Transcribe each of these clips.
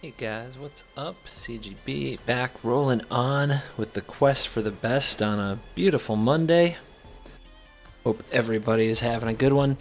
Hey guys, what's up? CGB back rolling on with the quest for the best on a beautiful Monday. Hope everybody is having a good one.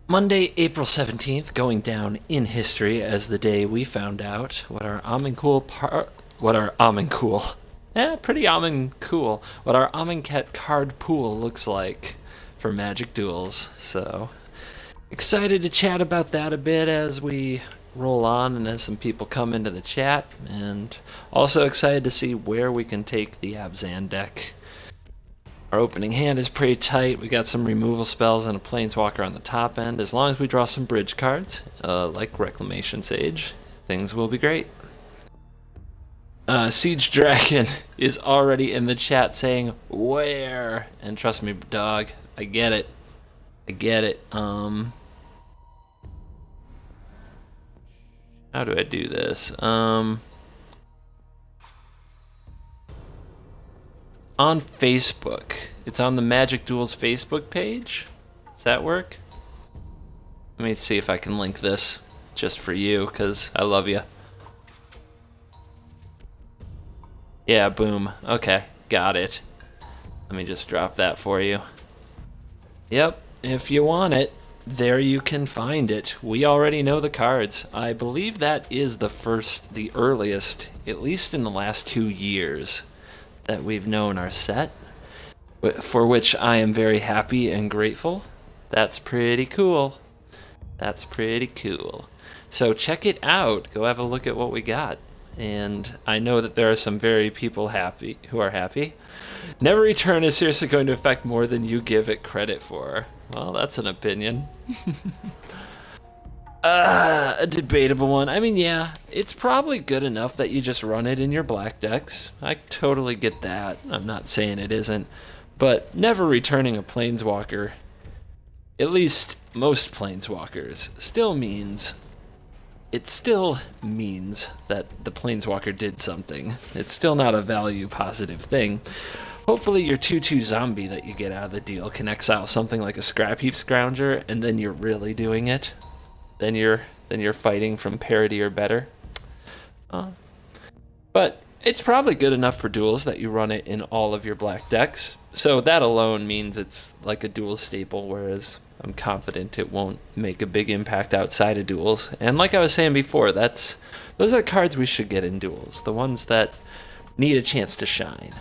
Monday, April 17th, going down in history as the day we found out what our Amonkhet card pool looks like for Magic Duels. So excited to chat about that a bit as we roll on and as some people come into the chat, and also excited to see where we can take the Abzan deck. Our opening hand is pretty tight. We got some removal spells and a Planeswalker on the top end. As long as we draw some bridge cards, like Reclamation Sage, things will be great. Siege Dragon is already in the chat saying, where? And trust me, dog, I get it. I get it. How do I do this? On Facebook. It's on the Magic Duels Facebook page. Does that work? Let me see if I can link this just for you, because I love you. Yeah, boom. Okay, got it. Let me just drop that for you. Yep, if you want it, there you can find it. We already know the cards. I believe that is the earliest, at least in the last 2 years, that we've known our set, for which I am very happy and grateful. That's pretty cool. That's pretty cool. So check it out. Go have a look at what we got. And I know that there are some people who are happy. Never return is seriously going to affect more than you give it credit for. Well, that's an opinion. A debatable one. I mean, yeah, it's probably good enough that you just run it in your black decks. I totally get that. I'm not saying it isn't. But never returning a Planeswalker, at least most Planeswalkers, still means that the Planeswalker did something. It's still not a value positive thing. Hopefully your 2/2 zombie that you get out of the deal can exile something like a Scrap Heap Scrounger, and then you're really doing it. Then you're fighting from parity or better. But it's probably good enough for duels that you run it in all of your black decks. So that alone means it's like a dual staple, whereas I'm confident it won't make a big impact outside of duels. And like I was saying before, those are the cards we should get in duels, the ones that need a chance to shine.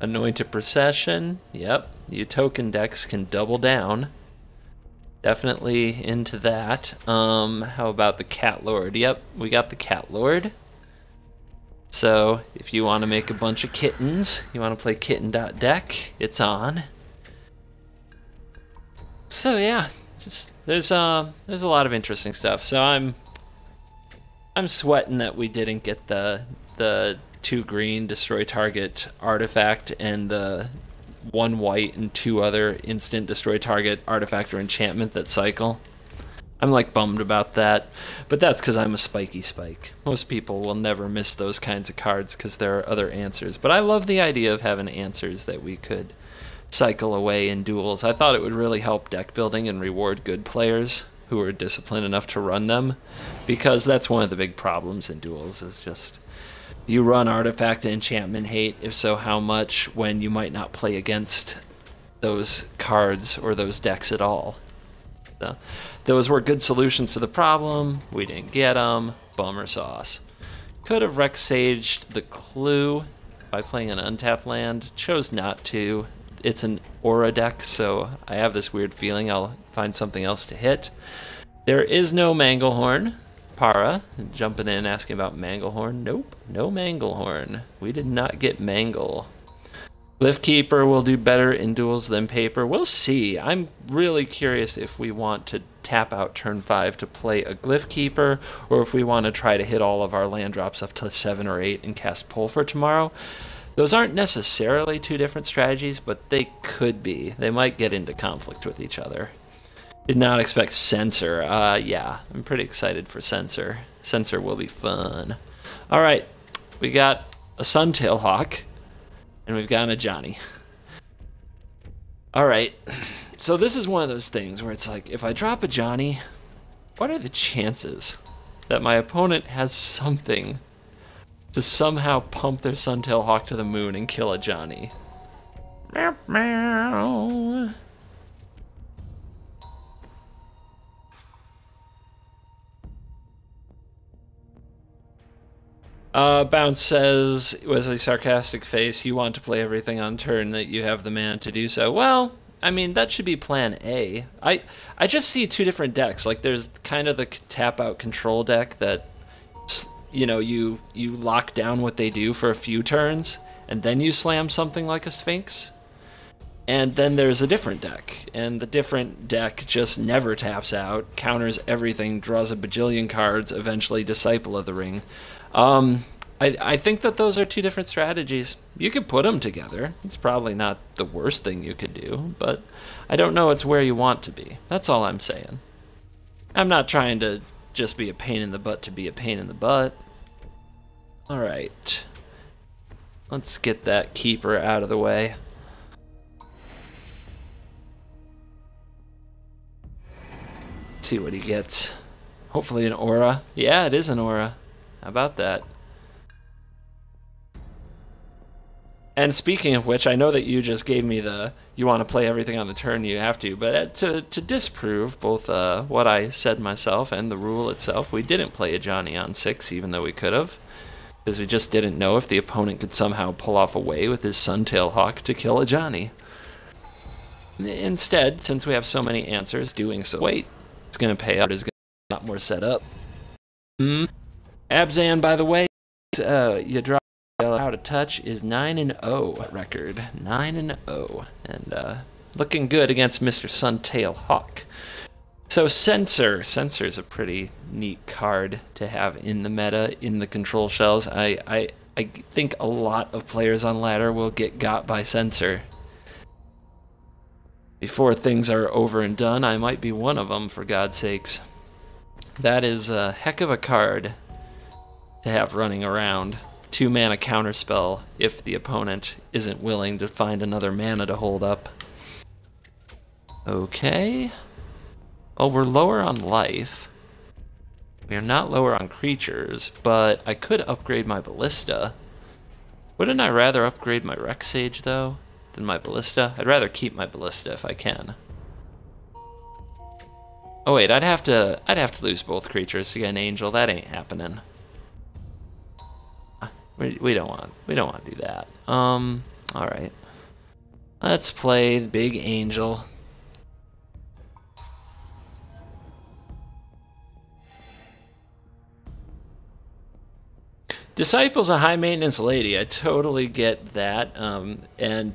Anointed Procession, yep, you token decks can double down. Definitely into that. How about the Cat Lord? Yep, we got the Cat Lord. So if you want to make a bunch of kittens, you want to play kitten.deck, it's on. So yeah, there's a lot of interesting stuff. So I'm sweating that we didn't get the 2 green destroy target artifact and the 1 white and 2 other instant destroy target artifact or enchantment that cycle. I'm like bummed about that, but that's because I'm a spiky spike. Most people will never miss those kinds of cards because there are other answers, but I love the idea of having answers that we could cycle away in duels. I thought it would really help deck building and reward good players who are disciplined enough to run them, because that's one of the big problems in duels is just, you run artifact and enchantment hate? If so, how much, when you might not play against those cards or those decks at all? So, those were good solutions to the problem. We didn't get them. Bummer sauce. Could have Rex Saged the Clue by playing an untapped land. Chose not to. It's an aura deck, so I have this weird feeling I'll find something else to hit. There is no Manglehorn. Para jumping in asking about Manglehorn. Nope, no Manglehorn. We did not get Mangle. Glyphkeeper will do better in duels than paper. We'll see. I'm really curious if we want to tap out turn 5 to play a Glyphkeeper, or if we want to try to hit all of our land drops up to 7 or 8 and cast Pull for tomorrow. Those aren't necessarily 2 different strategies, but they could be. They might get into conflict with each other. Did not expect Censor. Yeah, I'm pretty excited for Censor. Censor will be fun. Alright, we got a Suntail Hawk, and we've got a Johnny. Alright, so this is one of those things where it's like, if I drop a Johnny, What are the chances that my opponent has something to somehow pump their Suntail Hawk to the moon and kill a Johnny? Meow, meow. Bounce says, with a sarcastic face, you want to play everything on turn that you have the mana to do so. Well, I mean, that should be plan A. I just see two different decks. Like, there's kind of the tap-out control deck that, you know, you lock down what they do for a few turns, and then you slam something like a Sphinx. And then there's a different deck, and the different deck just never taps out, counters everything, draws a bajillion cards, eventually Disciple of the Ring. I think that those are two different strategies. You could put them together. It's probably not the worst thing you could do, but I don't know it's where you want to be. That's all I'm saying. I'm not trying to just be a pain in the butt to be a pain in the butt. Alright. Let's get that keeper out of the way. See what he gets. Hopefully an aura. Yeah, it is an aura. How about that? And speaking of which, I know that you just gave me the you want to play everything on the turn, you have to, but to disprove both what I said myself and the rule itself, we didn't play a Johnny on 6, even though we could have, because we just didn't know if the opponent could somehow pull off a way with his Suntail Hawk to kill a Johnny. Instead, since we have so many answers, doing so, wait, it's going to pay out, is going to be a lot more set up. Abzan, by the way, you draw out of touch is 9-0 record. 9-0. And looking good against Mr. Suntail Hawk. So Censor. Censor is a pretty neat card to have in the meta, in the control shells. I think a lot of players on ladder will get got by Censor. Before things are over and done, I might be one of them, for God's sakes. That is a heck of a card to have running around. 2-mana counterspell if the opponent isn't willing to find another mana to hold up. Okay. Well, we're lower on life. We are not lower on creatures, but I could upgrade my Ballista. Wouldn't I rather upgrade my Rex Sage, though, than my Ballista? I'd rather keep my Ballista if I can. Oh wait, I'd have to lose both creatures to get an Angel. That ain't happening. We don't want to do that. All right. Let's play the big Angel. Disciple's a high maintenance lady. I totally get that.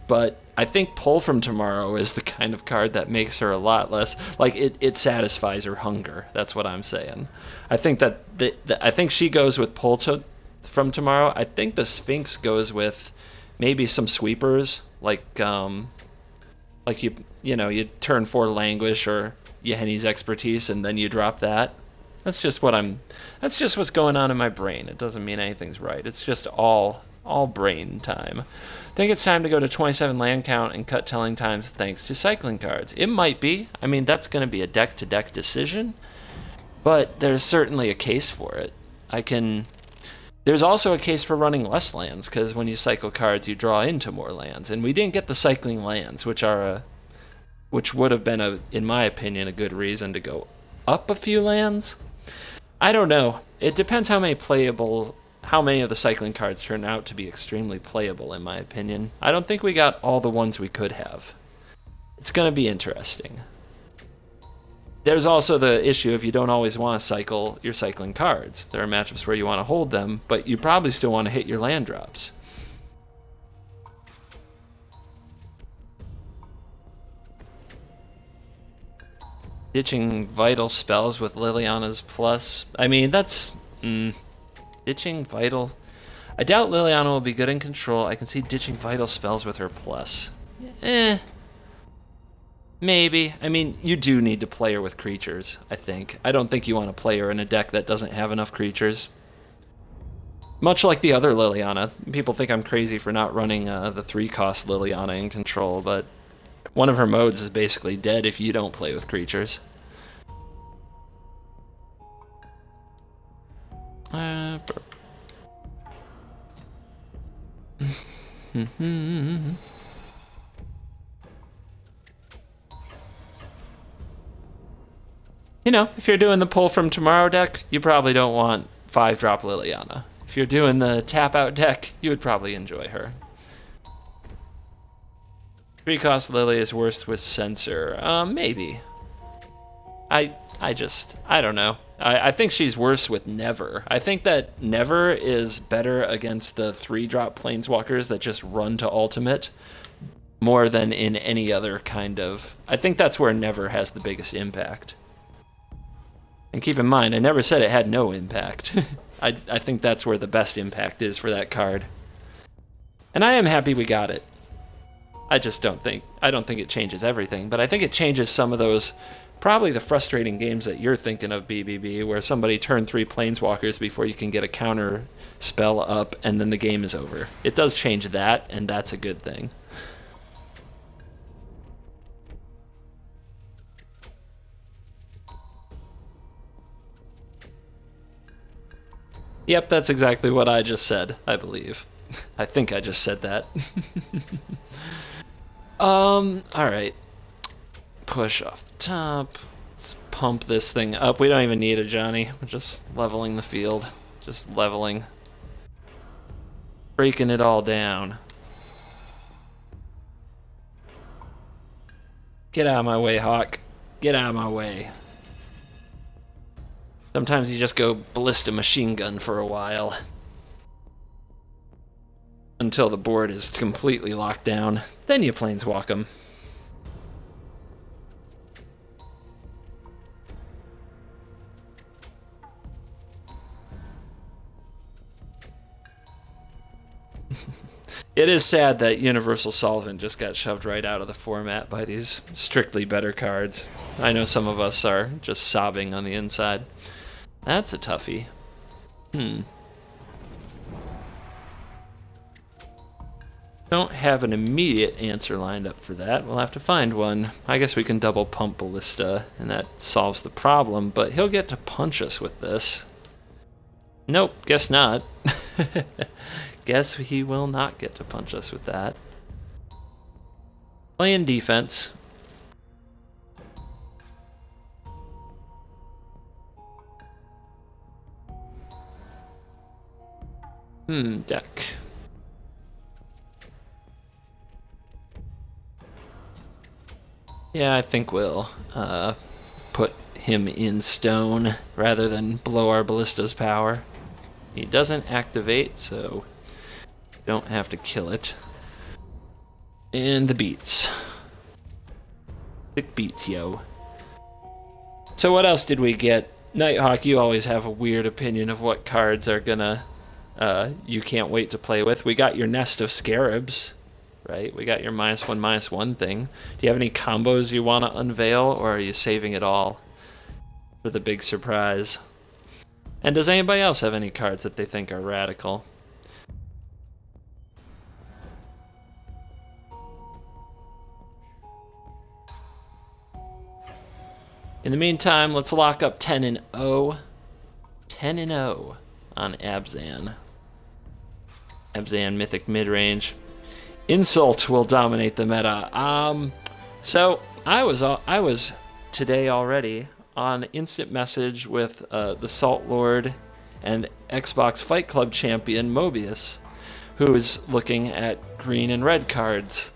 But I think Pull from Tomorrow is the kind of card that makes her a lot less, like, it satisfies her hunger. That's what I'm saying. I think that I think she goes with Pull from Tomorrow. I think the Sphinx goes with maybe some sweepers, like you turn 4 Languish or Yahenni's Expertise, and then you drop that. That's just what's going on in my brain. It doesn't mean anything's right. It's just all brain time. I think it's time to go to 27 land count and cut telling times thanks to cycling cards. It might be. I mean, that's going to be a deck-to-deck decision, but there's certainly a case for it. There's also a case for running less lands, because when you cycle cards, you draw into more lands, and we didn't get the cycling lands, which would have been, in my opinion, a good reason to go up a few lands. I don't know. It depends how many of the cycling cards turn out to be extremely playable, in my opinion. I don't think we got all the ones we could have. It's going to be interesting. There's also the issue if you don't always want to cycle your cycling cards. There are matchups where you want to hold them, but you probably still want to hit your land drops. Ditching vital spells with Liliana's plus. I mean, that's... ditching vital... I doubt Liliana will be good in control. I can see ditching vital spells with her plus. Maybe. I mean, you do need to play her with creatures, I think. I don't think you want to play her in a deck that doesn't have enough creatures. Much like the other Liliana. People think I'm crazy for not running the 3-cost Liliana in control, but one of her modes is basically dead if you don't play with creatures. You know, if you're doing the pull from tomorrow deck, you probably don't want 5-drop Liliana. If you're doing the tap out deck, you would probably enjoy her. 3-cost Lily is worse with Censor. Maybe. I don't know. I think she's worse with Never. I think that Never is better against the 3-drop Planeswalkers that just run to ultimate more than in any other kind of... I think that's where Never has the biggest impact. And keep in mind, I never said it had no impact. I think that's where the best impact is for that card. And I am happy we got it. I don't think it changes everything, but I think it changes some of those, probably the frustrating games that you're thinking of, BBB, where somebody turned 3 Planeswalkers before you can get a counter spell up, and then the game is over. It does change that, and that's a good thing. Yep, that's exactly what I just said, I believe. I think I just said that. Alright. Push off the top. Let's pump this thing up. We don't even need a Johnny. We're just leveling the field. Just leveling. Breaking it all down. Get out of my way, Hawk. Get out of my way. Sometimes you just go ballista machine gun for a while. Until the board is completely locked down. Then you planeswalk them. It is sad that Universal Solvent just got shoved right out of the format by these strictly better cards. I know some of us are just sobbing on the inside. That's a toughie. Don't have an immediate answer lined up for that. We'll have to find one. I guess we can double pump Ballista, and that solves the problem, but he'll get to punch us with this. Nope, guess not. Guess he will not get to punch us with that. Playing defense. Deck. Yeah, I think we'll put him in stone rather than blow our Ballista's power. He doesn't activate, so don't have to kill it. And the beats. Thick beats, yo. So what else did we get? Nighthawk, you always have a weird opinion of what cards are gonna you can't wait to play with. We got your Nest of Scarabs, right? We got your -1/-1 thing. Do you have any combos you want to unveil, or are you saving it all for the big surprise? And does anybody else have any cards that they think are radical? In the meantime, let's lock up 10-0. 10-0 on Abzan. Abzan Mythic Midrange. Insult will dominate the meta. So I was today already on instant message with the Salt Lord and Xbox Fight Club champion Mobius, who is looking at green and red cards,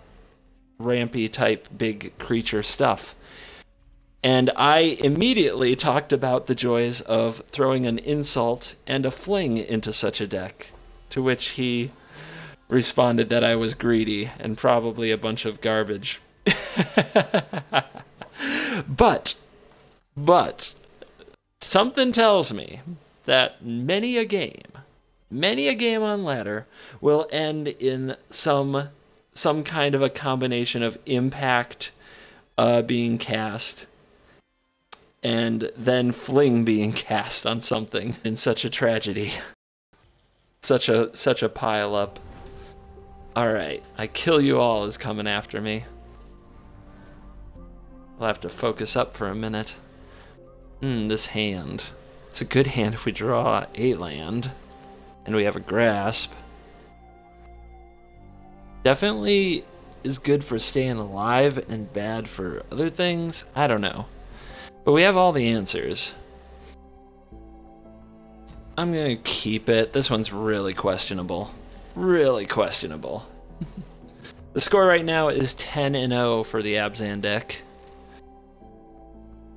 rampy type big creature stuff. And I immediately talked about the joys of throwing an insult and a fling into such a deck, to which he responded that I was greedy and probably a bunch of garbage. But something tells me that many a game on ladder will end in some kind of a combination of impact being cast and then fling being cast on something in such a tragedy. Such a pile up. Alright, I kill you all is coming after me. I'll have to focus up for a minute. This hand. It's a good hand if we draw a land and we have a grasp. Definitely is good for staying alive and bad for other things. I don't know. But we have all the answers. I'm gonna keep it. This one's really questionable. Really questionable. The score right now is 10-0 for the Abzan deck.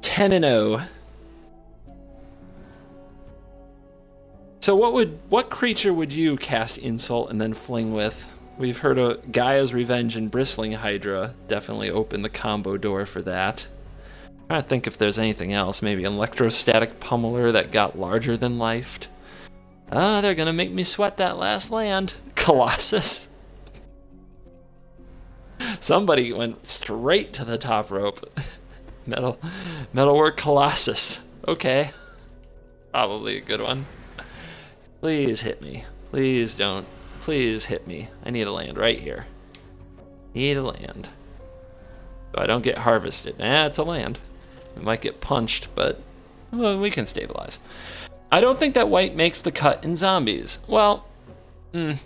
10-0. So what creature would you cast Insult and then fling with? We've heard of Gaia's Revenge and Bristling Hydra. Definitely open the combo door for that. I'm trying to think if there's anything else. Maybe Electrostatic Pummeler that got larger than life. Ah, they're gonna make me sweat that last land. Colossus. Somebody went straight to the top rope. Metalwork Colossus. Okay. Probably a good one. Please hit me. Please don't. Please hit me. I need a land right here. Need a land. So I don't get harvested. Nah, it's a land. We might get punched, but well, we can stabilize. I don't think that white makes the cut in zombies. Well,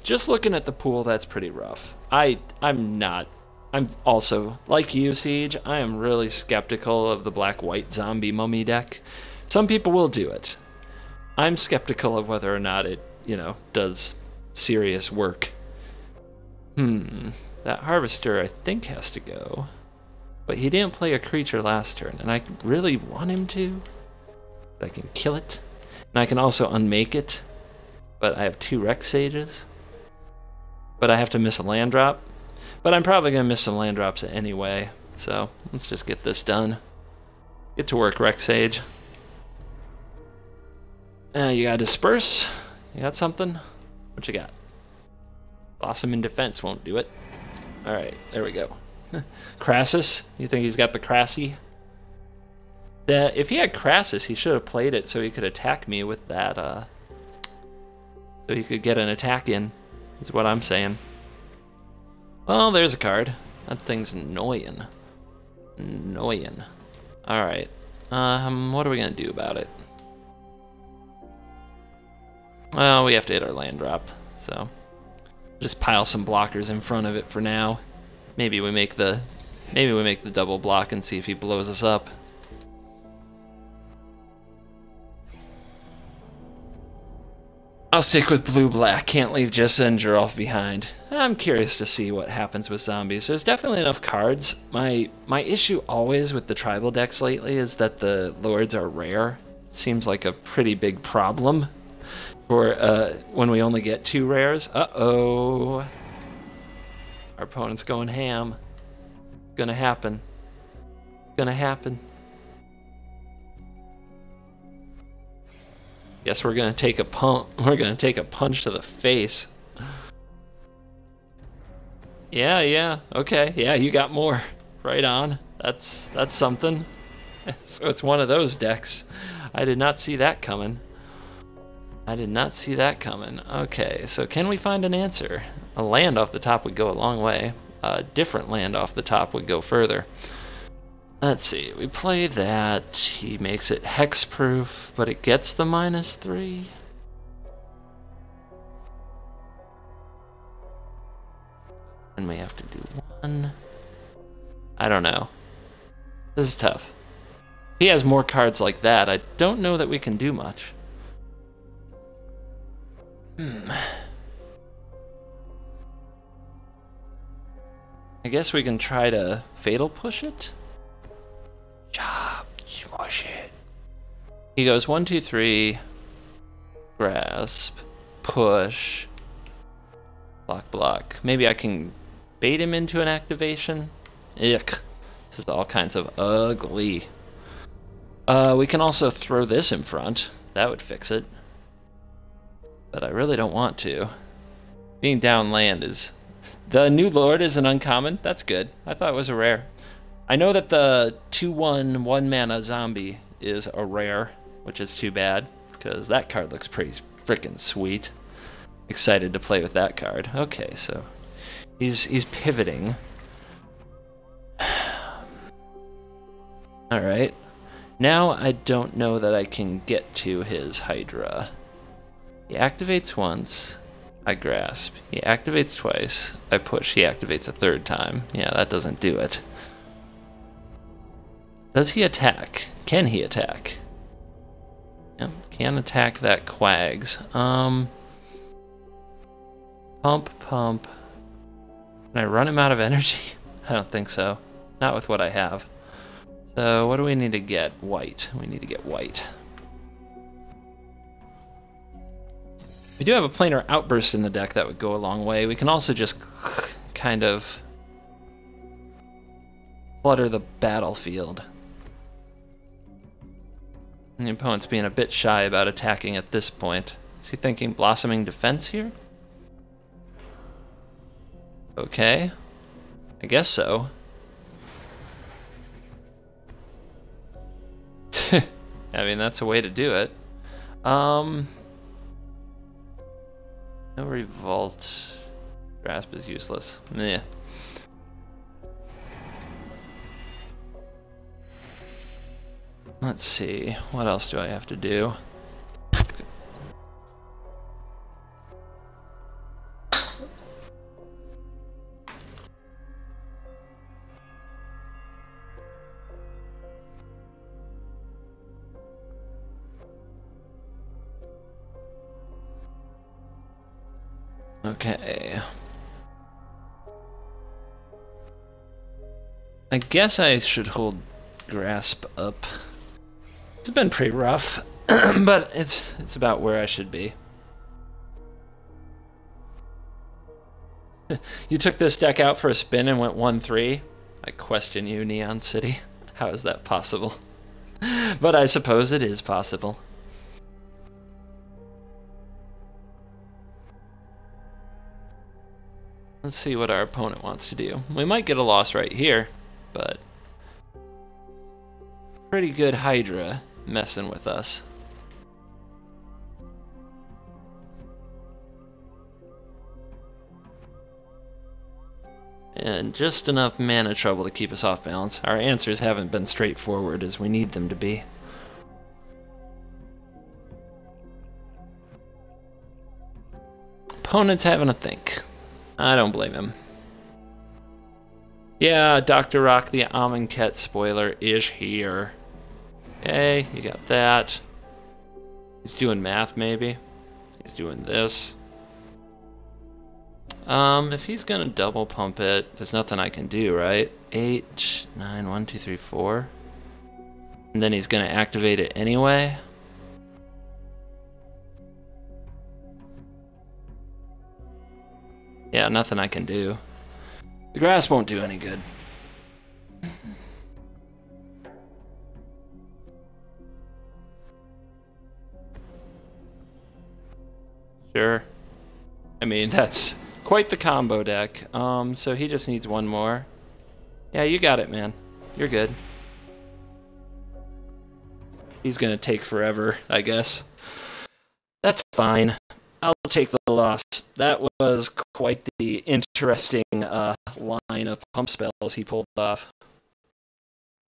just looking at the pool, that's pretty rough. I'm also, like you, Siege, I am really skeptical of the black-white zombie mummy deck. Some people will do it. I'm skeptical of whether or not it, does serious work. That Harvester, I think, has to go. But he didn't play a creature last turn, and I really want him to. I can kill it. And I can also unmake it. But I have 2 Rex Sages. But I have to miss a land drop. But I'm probably going to miss some land drops anyway. So let's just get this done. Get to work, Rex Sage. You got Disperse. You got something? What you got? Blossom in Defense won't do it. Alright, there we go. Crassus? You think he's got the Crassy? If he had Crassus, he should have played it so he could attack me with that, so he could get an attack in, is what I'm saying. Well, there's a card. That thing's annoying. Annoying. Alright. What are we gonna do about it? Well, we have to hit our land drop, so just pile some blockers in front of it for now. Maybe we make the double block and see if he blows us up. I'll stick with blue-black. Can't leave Jissa and Geralf behind. I'm curious to see what happens with zombies. There's definitely enough cards. My issue always with the tribal decks lately is that the lords are rare. It seems like a pretty big problem for when we only get 2 rares. Uh-oh. Our opponent's going ham. It's gonna happen. It's gonna happen. Guess we're gonna take a punch to the face. Yeah, okay. Yeah, you got more. Right on. That's something. So it's one of those decks. I did not see that coming. Okay, so can we find an answer? A land off the top would go a long way. A different land off the top would go further. Let's see, we play that. He makes it hexproof, but it gets the -3. And we have to do 1. I don't know. This is tough. If he has more cards like that, I don't know that we can do much. I guess we can try to fatal push it. Smush it. He goes 1, 2, 3. Grasp. Push. Block. Maybe I can bait him into an activation. Ick. This is all kinds of ugly. We can also throw this in front. That would fix it. But I really don't want to. Being down land is... The new Lord is an uncommon. That's good. I thought it was a rare. I know that the 2/1 1-mana zombie is a rare, which is too bad, because that card looks pretty freaking sweet. Excited to play with that card. Okay, so he's pivoting. Alright. Now I don't know that I can get to his Hydra. He activates once, I grasp. He activates twice, I push. He activates a third time. Yeah, that doesn't do it. Does he attack? Can he attack? Yep, can attack that Quags. Pump. Can I run him out of energy? I don't think so. Not with what I have. So what do we need to get? White. We need to get white. We do have a planar outburst in the deck that would go a long way. We can also just kind of clutter the battlefield. And the opponent's being a bit shy about attacking at this point. Is he thinking blossoming defense here? Okay. I guess so. I mean, that's a way to do it. No revolt. Grasp is useless. Meh. Let's see. What else do I have to do? Oops. Okay. I guess I should hold grasp up. It's been pretty rough, but it's about where I should be. You took this deck out for a spin and went 1-3? I question you, Neon City. How is that possible? But I suppose it is possible. Let's see what our opponent wants to do. We might get a loss right here, but pretty good Hydra messing with us. And just enough mana trouble to keep us off balance. Our answers haven't been straightforward as we need them to be. Opponent's having a think. I don't blame him. Yeah, Dr. Rock the Amonkhet spoiler is here. Okay, you got that. He's doing math, maybe. He's doing this. If he's gonna double pump it, there's nothing I can do, right? 8, 9, 1, 2, 3, 4. And then he's gonna activate it anyway. Yeah, nothing I can do. The grass won't do any good. Sure. I mean, that's quite the combo deck. So he just needs one more. Yeah, you got it, man. You're good. He's gonna take forever, I guess. That's fine. I'll take the loss. That was quite the interesting line of pump spells he pulled off.